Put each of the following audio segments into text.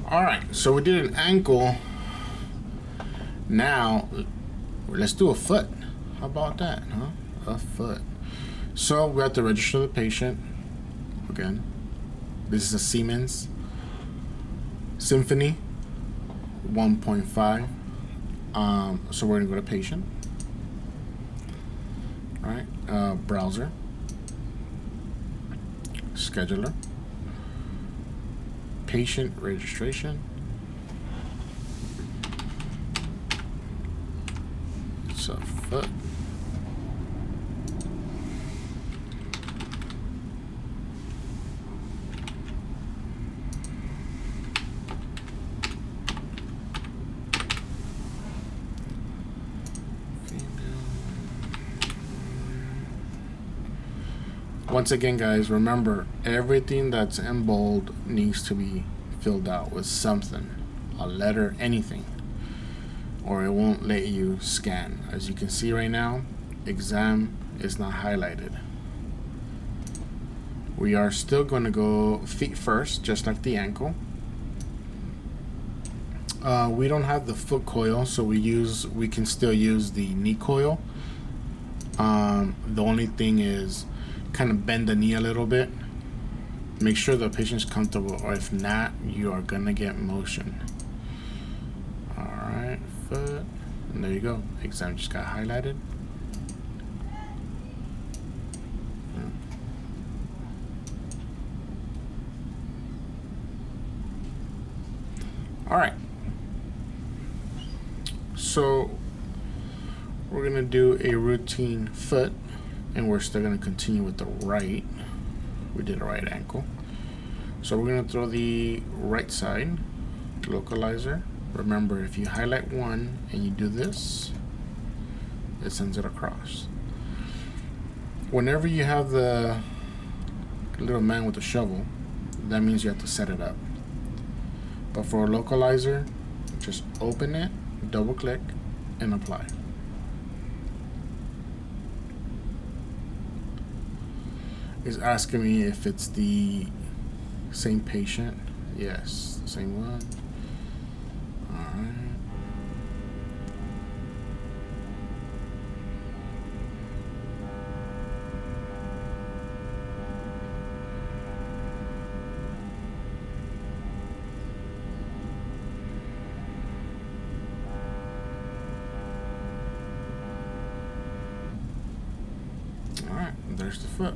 All right, so we did an ankle. Now, let's do a foot. How about that, huh? A foot. So we have to register the patient. Again, this is a Siemens Symphony 1.5. So we're gonna go to patient. All right, browser, scheduler, patient registration. It's a foot. Once again, guys, remember, everything that's in bold needs to be filled out with something, a letter, anything, or it won't let you scan. As you can see right now, exam is not highlighted. We are still going to go feet first, just like the ankle. We don't have the foot coil, so we can still use the knee coil. The only thing is, kind of bend the knee a little bit. Make sure the patient's comfortable, or if not, you are gonna get motion. All right, foot, and there you go. Exam just got highlighted. All right, so we're gonna do a routine foot, and we're still going to continue with the right. We did a right ankle. So we're going to throw the right side localizer. Remember, if you highlight one and you do this, it sends it across. Whenever you have the little man with the shovel, that means you have to set it up. But for a localizer, just open it, double click, and apply. Is asking me if it's the same patient. Yes, the same one. All right, there's the foot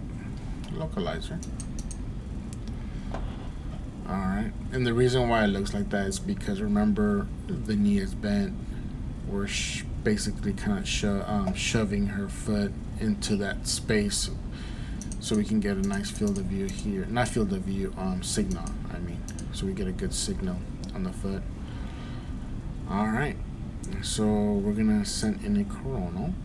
localizer. All right, and the reason why it looks like that is because, remember, the knee is bent. We're basically kind of shoving her foot into that space so we can get a nice field of view here. Not field of view, signal, I mean. So we get a good signal on the foot. All right, so we're gonna send in a coronal.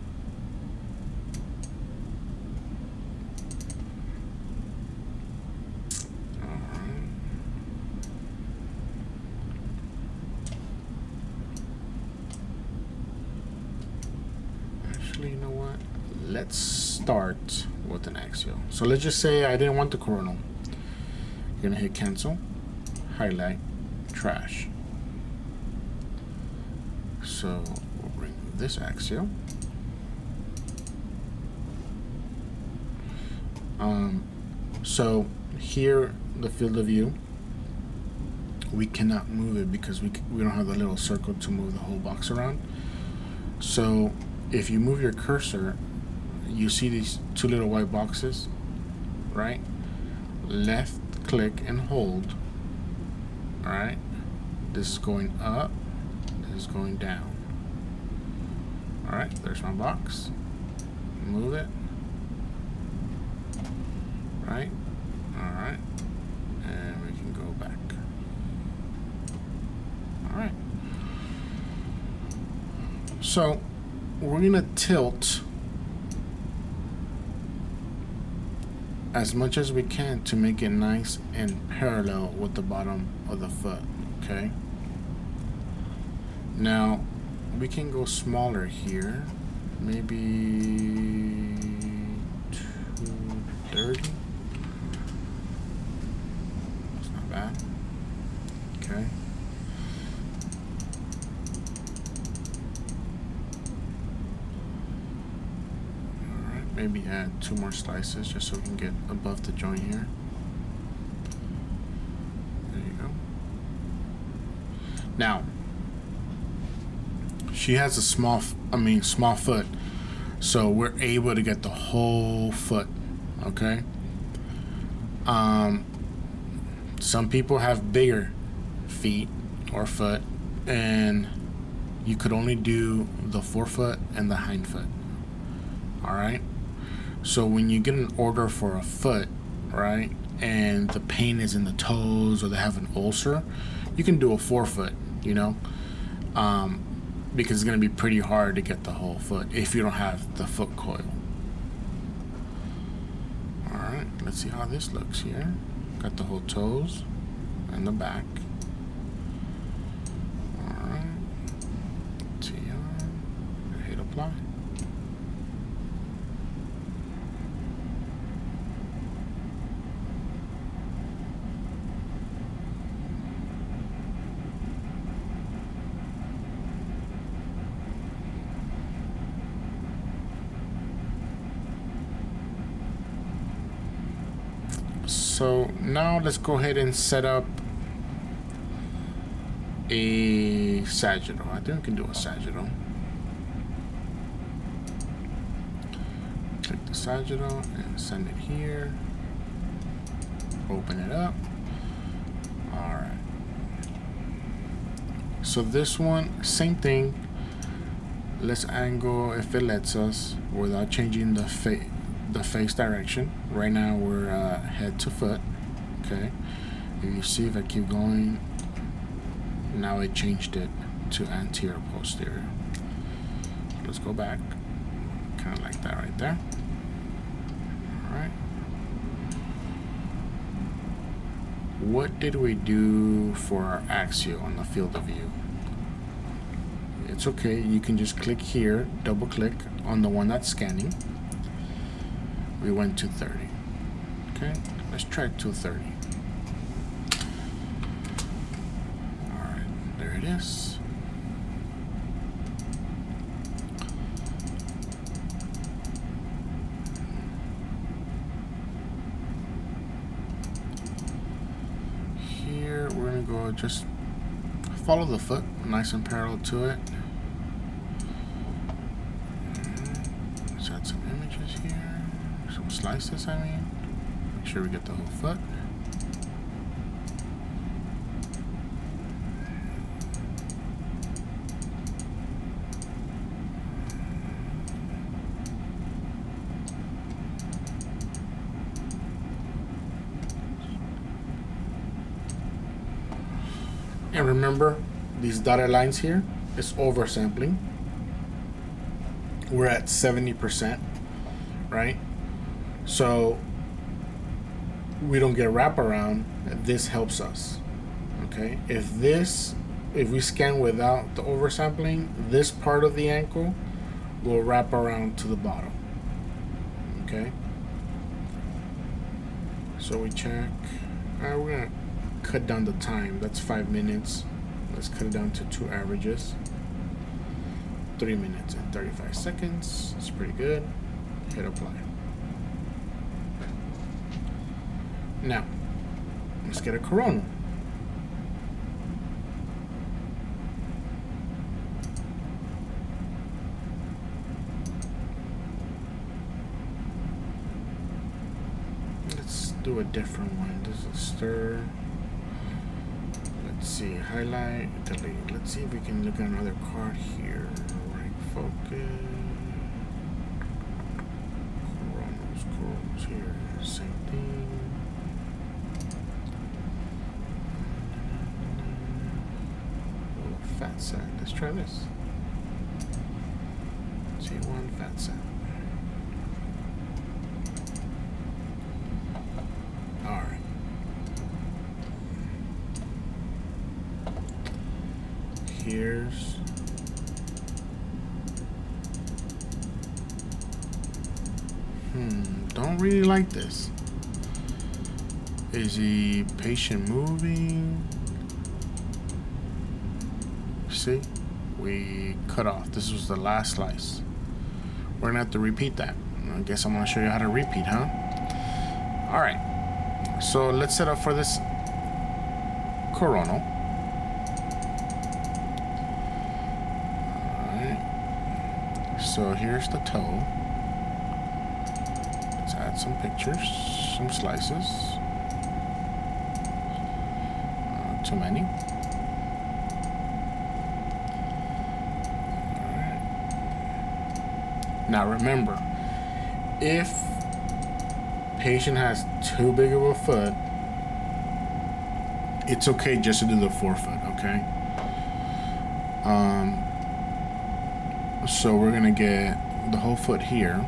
You know what? Let's start with an axial. So let's just say I didn't want the coronal. You're gonna hit cancel, highlight, trash. So we'll bring this axial. So here, the field of view, we cannot move it because we don't have the little circle to move the whole box around. So if you move your cursor, you see these two little white boxes, right? Left click and hold. All right, this is going up, this is going down. All right, there's my box. Move it. Right. All right, and we can go back. All right. So we're gonna tilt as much as we can to make it nice and parallel with the bottom of the foot, okay? Now, we can go smaller here, maybe 230. It's not bad, okay? maybe add 2 more slices just so we can get above the joint here. There you go. Now, she has a small foot, so we're able to get the whole foot. Okay. Some people have bigger feet or foot, and you could only do the forefoot and the hind foot. All right. So when you get an order for a foot, right, and the pain is in the toes or they have an ulcer, you can do a forefoot, you know, because it's going to be pretty hard to get the whole foot if you don't have the foot coil. All right, let's see how this looks here. Got the whole toes and the back. All right, hit apply. So now let's go ahead and set up a sagittal. I think we can do a sagittal. Click the sagittal and send it here. Open it up. All right. So this one, same thing. Let's angle if it lets us without changing the face direction. Right now we're head to foot. Okay, if you see, if I keep going, now it changed it to anterior posterior. Let's go back, kind of like that right there. All right, what did we do for our axial on the field of view? It's okay, you can just click here, double click on the one that's scanning. We went to 30. Okay, let's try 230. All right, there it is. Here we're gonna go just follow the foot, nice and parallel to it. Let's add some images here. Some slices, I mean. Make sure we get the whole foot. And remember, these dotted lines here is oversampling. We're at 70%, right? So we don't get wraparound. This helps us. Okay, if we scan without the oversampling, this part of the ankle will wrap around to the bottom. Okay, so we check. We're gonna cut down the time. That's 5 minutes. Let's cut it down to 2 averages. 3 minutes and 35 seconds. It's pretty good. Hit apply. Now, let's get a coronal. Let's do a different one. This is a stir. Let's see, highlight, delete. Let's see if we can look at another card here. Right focus. Coronals here. Same thing. Fat sack. Let's try this. T1 fat sack. All right. Here's don't really like this. Is the patient moving? See, we cut off. This was the last slice. We're gonna have to repeat that. I guess I'm gonna show you how to repeat, huh? All right, so let's set up for this coronal. All right, so here's the toe. Let's add some pictures, some slices. Too many. All right. Now remember, if patient has too big of a foot, it's okay just to do the forefoot, okay? So we're gonna get the whole foot here.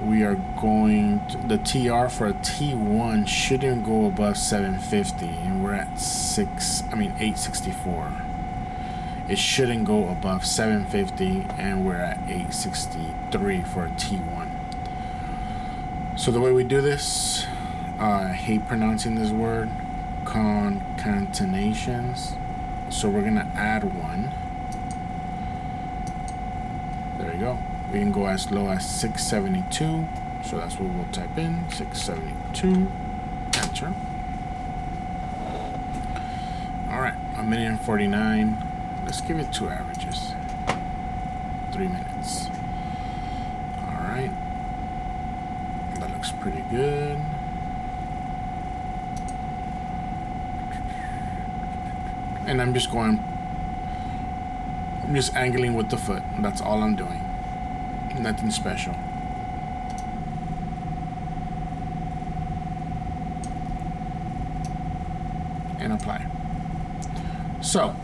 We are going to, the TR for a T1 shouldn't go above 750, and we're at 864. It shouldn't go above 750, and we're at 863 for a T1. So the way we do this, I hate pronouncing this word, concatenations. So we're gonna add one. There you go. We can go as low as 672. So that's what we'll type in, 672, enter. All right, 1,049,000. Let's give it 2 averages. 3 minutes. All right. That looks pretty good. And I'm just angling with the foot. That's all I'm doing. Nothing special. And apply. So,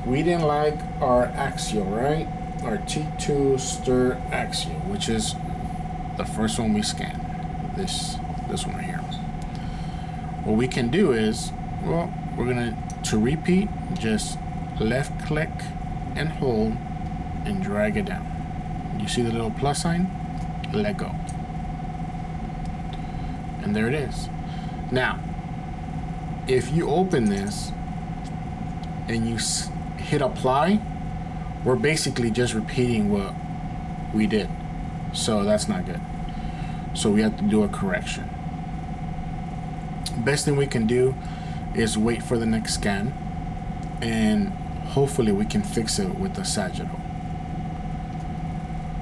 we didn't like our axial, right? Our T2 stir axial, which is the first one we scan. This one right here. What we can do is, well, we're gonna, to repeat, just left click and hold and drag it down. You see the little plus sign? Let go. And there it is. Now, if you open this and you hit apply, we're basically just repeating what we did. So that's not good. So we have to do a correction. Best thing we can do is wait for the next scan, and hopefully we can fix it with the sagittal.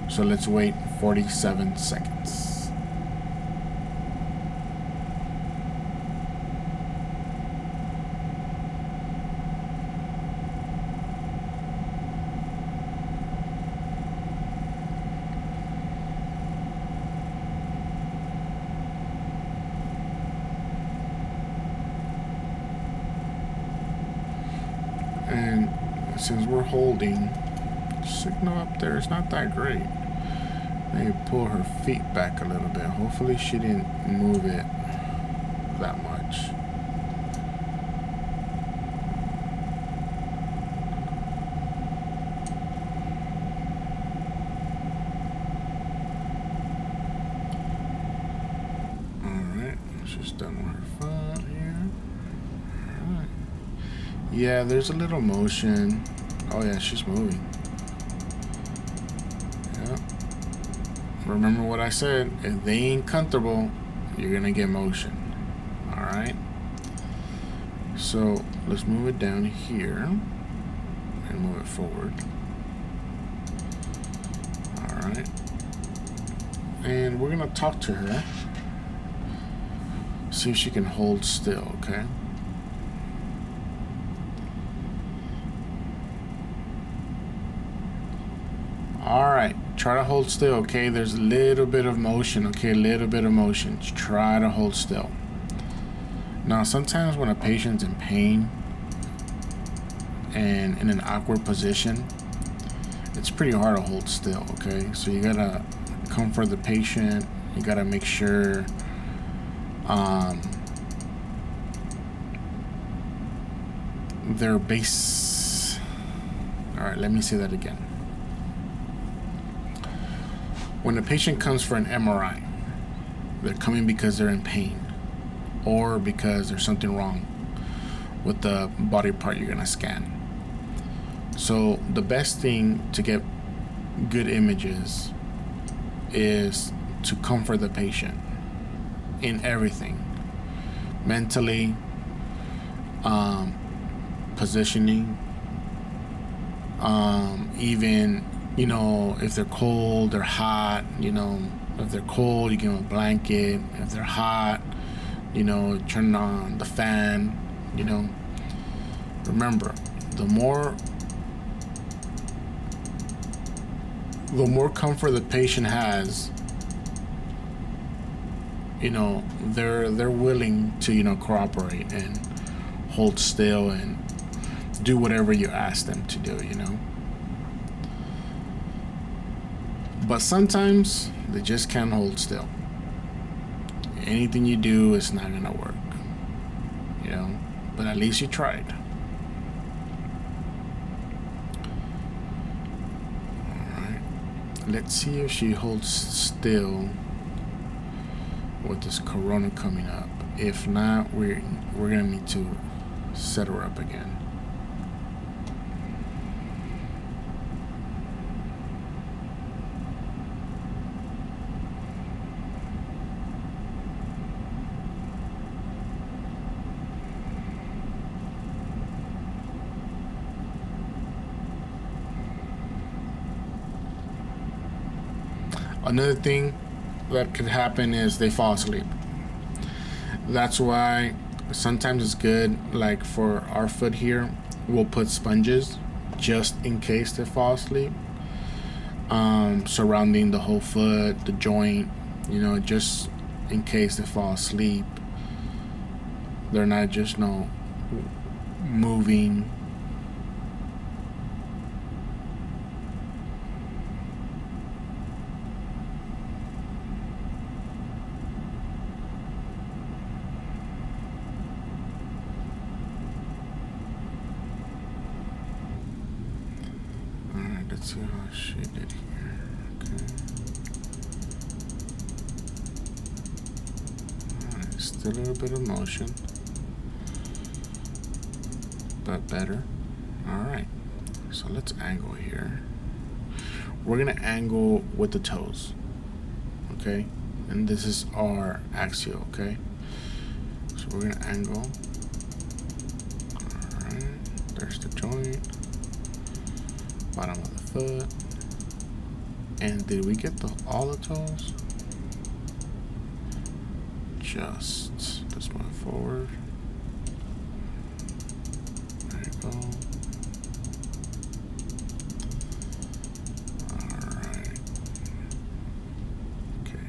So let's wait 47 seconds. And since we're holding, signal up there is not that great. Maybe pull her feet back a little bit. Hopefully she didn't move it that much. Alright, she's done with her foot here. Alright. Yeah, there's a little motion. Oh yeah, she's moving. Yeah. Remember what I said, if they ain't comfortable, you're gonna get motion. Alright. So let's move it down here and move it forward. Alright. And we're gonna talk to her. See if she can hold still, okay? Alright, try to hold still, okay? There's a little bit of motion, okay? A little bit of motion. Just try to hold still. Now, sometimes when a patient's in pain and in an awkward position, it's pretty hard to hold still, okay? So you gotta comfort the patient. You gotta make sure their base. Alright, let me say that again. When a patient comes for an MRI, they're coming because they're in pain or because there's something wrong with the body part you're gonna scan. So the best thing to get good images is to comfort the patient in everything, mentally, positioning, even, you know, if they're cold or hot, you know, if they're cold, you give them a blanket. If they're hot, you know, turn on the fan, you know. Remember, the more comfort the patient has, you know, they're willing to, you know, cooperate and hold still and do whatever you ask them to do, you know. But sometimes they just can't hold still. Anything you do is not gonna work, you know, but at least you tried. Alright, let's see if she holds still with this corona coming up. If not, we're gonna need to set her up again. Another thing that could happen is they fall asleep. That's why sometimes it's good, like for our foot here, we'll put sponges just in case they fall asleep, surrounding the whole foot, the joint, you know, just in case they fall asleep. They're not just, you know, moving. Let's see how she did here. Okay. Alright, still a little bit of motion, but better. Alright, so let's angle here. We're gonna angle with the toes, okay? And this is our axial, okay? So we're gonna angle. Alright, there's the joint. Bottom of the foot. And did we get all the toes? Just let's move forward. There you go. Alright. Okay.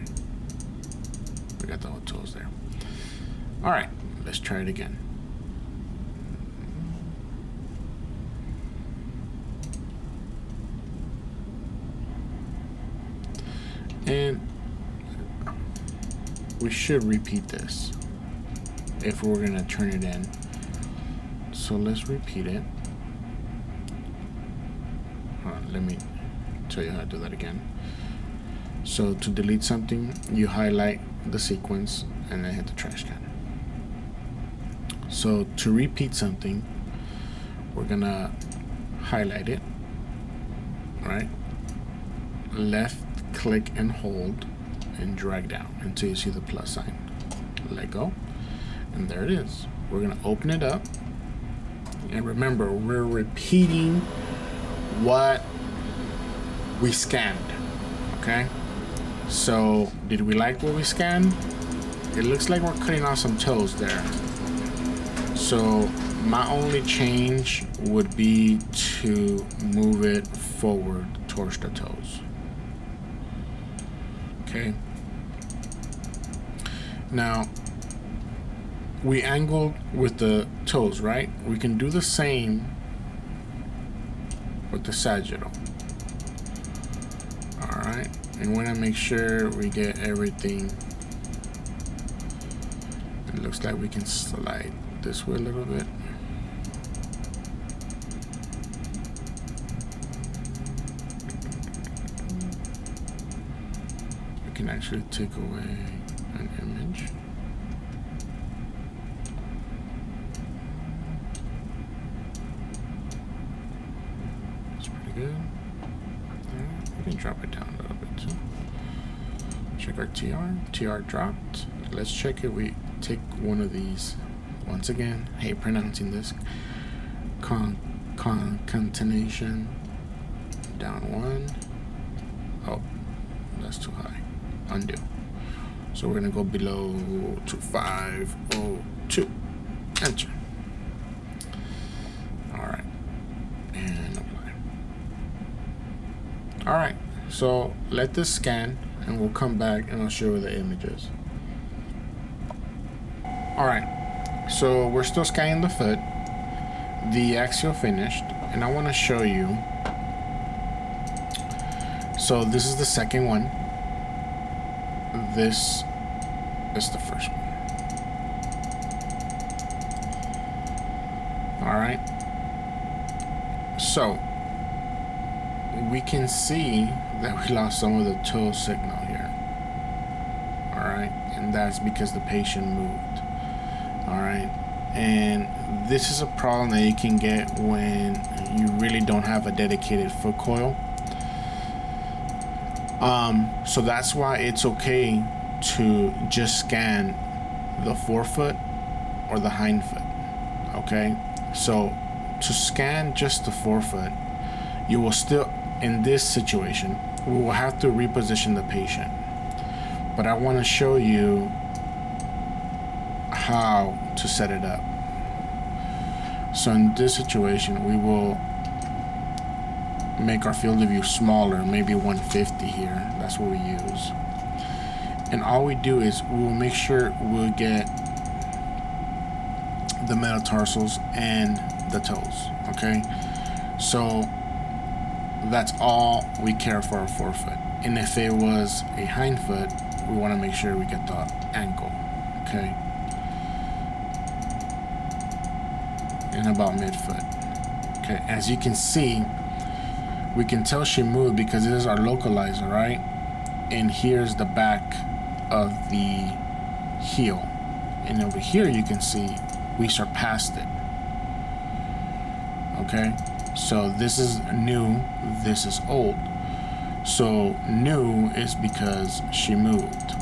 We got the whole toes there. Alright, let's try it again. And we should repeat this if we're gonna turn it in. So let's repeat it. Hold on, let me tell you how to do that again. So to delete something, you highlight the sequence and then hit the trash can. So to repeat something, we're gonna highlight it, right? Left click and hold and drag down until you see the plus sign. Let go, and there it is. We're gonna open it up, and remember, we're repeating what we scanned. Okay, so did we like what we scanned? It looks like we're cutting off some toes there. So my only change would be to move it forward towards the toes. Okay. Now, we angled with the toes, right? We can do the same with the sagittal. All right, and we want to make sure we get everything. It looks like we can slide this way a little bit. Can actually take away an image. It's pretty good. Let me drop it down a little bit too. Check our TR. TR dropped. Let's check it. We take one of these. Once again, I hate pronouncing this. Concatenation. Down one. Oh, that's too high. Undo. So we're gonna go below 2502. Enter. Alright. And apply. Alright. So let this scan and we'll come back and I'll show you the images. Alright. So we're still scanning the foot. The axial finished. And I want to show you. So this is the second one. This is the first one. Alright. So we can see that we lost some of the toe signal here. Alright. And that's because the patient moved. Alright. And this is a problem that you can get when you really don't have a dedicated foot coil. So that's why it's okay to just scan the forefoot or the hind foot. Okay, so to scan just the forefoot, you will still, in this situation, we will have to reposition the patient. But I want to show you how to set it up. So in this situation, we will make our field of view smaller, maybe 150 here. That's what we use. And all we do is we will make sure we'll get the metatarsals and the toes. Okay, so that's all we care for our forefoot. And if it was a hind foot, we want to make sure we get the ankle. Okay, and about midfoot. Okay, as you can see, we can tell she moved because this is our localizer, right? And here's the back of the heel. And over here you can see we surpassed it. Okay, so this is new, this is old. So new is because she moved.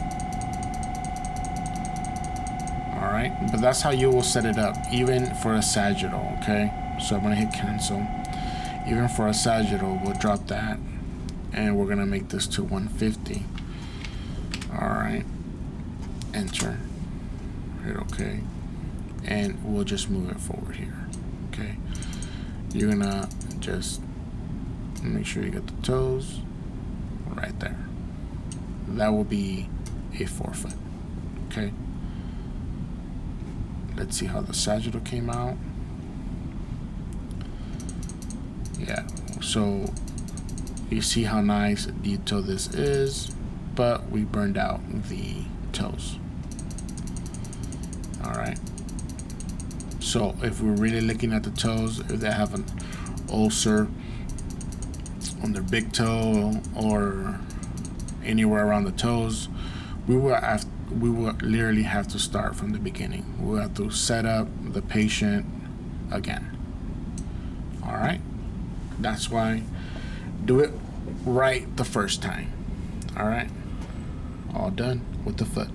Alright, but that's how you will set it up, even for a sagittal. Okay, so I'm gonna hit cancel. Even for a sagittal, we'll drop that and we're gonna make this to 150. Alright, enter, hit OK, and we'll just move it forward here. Okay, you're gonna just make sure you get the toes right there. That will be a forefoot. Okay, let's see how the sagittal came out. Yeah, so you see how nice detailed this is, but we burned out the toes. Alright, so if we're really looking at the toes, if they have an ulcer on their big toe or anywhere around the toes, we will literally have to start from the beginning. We'll have to set up the patient again. Alright, that's why do it right the first time. Alright, all done with the foot.